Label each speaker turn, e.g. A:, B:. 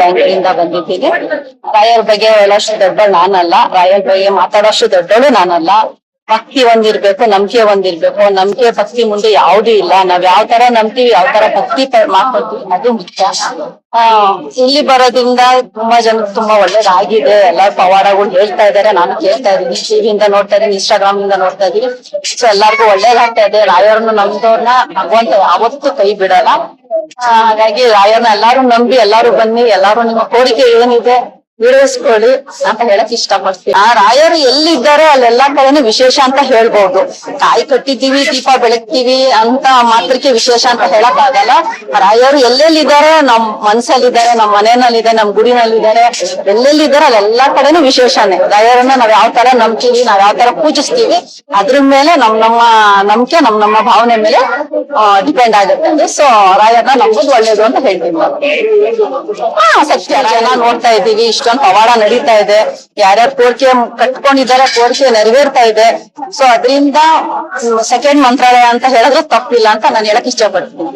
A: ಬೆಂಗಳೂರಿಂದ ಬಂದಿದ್ದೀನಿ. ರಾಯರ್ ಬಗ್ಗೆ ಹೇಳೋಷ್ಟು ದೊಡ್ಡವಳು ನಾನಲ್ಲ, ರಾಯರ್ ಬಗ್ಗೆ ಮಾತಾಡೋಷ್ಟು ದೊಡ್ಡವಳು ನಾನಲ್ಲ. ಭಕ್ತಿ ಒಂದಿರ್ಬೇಕು, ನಂಬಿಕೆ ಒಂದಿರ್ಬೇಕು. ನಂಬಿಕೆ ಭಕ್ತಿ ಮುಂದೆ ಯಾವ್ದು ಇಲ್ಲ. ನಾವ್ ಯಾವ ತರ ನಂಬ್ತೀವಿ, ಯಾವ ತರ ಭಕ್ತಿ ಮಾಡ್ಕೊಳ್ತೀವಿ, ಅದು ಮುಖ್ಯ. ಇಲ್ಲಿ ಬರೋದ್ರಿಂದ ತುಂಬಾ ಜನಕ್ಕೆ ತುಂಬಾ ಒಳ್ಳೇದಾಗಿದೆ. ಎಲ್ಲಾ ಪವಾಡಗಳು ಹೇಳ್ತಾ ಇದಾರೆ, ನಾನು ಕೇಳ್ತಾ ಇದೀನಿ, ಟಿವಿಯಿಂದ ನೋಡ್ತಾ ಇದೀನಿ, ಇನ್ಸ್ಟಾಗ್ರಾಮ್ ಇಂದ ನೋಡ್ತಾ ಇದೀನಿ. ಸೊ ಎಲ್ಲಾರ್ಗು ಒಳ್ಳೇದಾಗ್ತಾ ಇದೆ. ರಾಯರ್ನ ನಂಬಿದವ್ರನ್ನ ಭಗವಂತ ಯಾವತ್ತೂ ಕೈ ಬಿಡಲ್ಲ. ಹಾಗಾಗಿ ರಾಯರ್ನ ಎಲ್ಲಾರು ನಂಬಿ, ಎಲ್ಲಾರು ಬನ್ನಿ, ಎಲ್ಲಾರು ನಿಮ್ಮ ಕೋರಿಕೆ ಏನಿದೆ ಈಡೇರಿಸ್ಕೊಳ್ಳಿ ಅಂತ ಹೇಳಕ್ ಇಷ್ಟಪಡ್ತೀನಿ. ರಾಯರು ಎಲ್ಲಿದ್ದಾರೆ ಅಲ್ಲೆಲ್ಲಾ ಕಡೆನೂ ವಿಶೇಷ ಅಂತ ಹೇಳ್ಬಹುದು. ಕಾಯಿ ಕಟ್ಟಿದೀವಿ, ದೀಪ ಬೆಳಗ್ತೀವಿ ಅಂತ ಮಾತ್ರಕ್ಕೆ ವಿಶೇಷ ಅಂತ ಹೇಳಕ್ ಆಗಲ್ಲ. ರಾಯರು ಎಲ್ಲೆಲ್ಲಿದ್ದಾರೆ, ನಮ್ ಮನ್ಸಲ್ಲಿದ್ದಾರೆ, ನಮ್ ಮನೆಯಲ್ಲಿದ್ದಾರೆ, ನಮ್ ಗುಡಿನಲ್ಲಿದ್ದಾರೆ, ಎಲ್ಲೆಲ್ಲಿದ್ದಾರೆ ಅಲ್ಲೆಲ್ಲಾ ಕಡೆನೂ ವಿಶೇಷನೇ. ರಾಯರನ್ನ ನಾವ್ ಯಾವ ತರ ನಂಬ್ತೀವಿ, ನಾವ್ ಯಾವ ತರ ಪೂಜಿಸ್ತೀವಿ, ಅದ್ರ ಮೇಲೆ ನಮ್ಮ ನಂಬಿಕೆ, ನಮ್ಮ ಭಾವನೆ ಮೇಲೆ ಡಿಪೆಂಡ್ ಆಗುತ್ತೆ. ಸೊ ರಾಯರ್ನ ನಂಬುದು ಒಳ್ಳೇದು ಅಂತ ಹೇಳ್ತೀನಿ. ಸತ್ಯ ಜನ ನೋಡ್ತಾ ಇದ್ದೀವಿ, ಇಷ್ಟೊಂದು ಪವಾಡ ನಡೀತಾ ಇದೆ. ಯಾರ್ಯಾರು ಕೋರಿಕೆ ಕಟ್ಕೊಂಡಿದ್ದಾರೆ, ಕೋರಿಕೆ ನೆರವೇರ್ತಾ ಇದೆ. ಸೊ ಅದರಿಂದ ಸೆಕೆಂಡ್ ಮಂತ್ರಾಲಯ ಅಂತ ಹೇಳಿದ್ರೆ ತಪ್ಪಿಲ್ಲ ಅಂತ ನಾನು ಹೇಳಕ್ ಇಷ್ಟಪಡ್ತೀನಿ.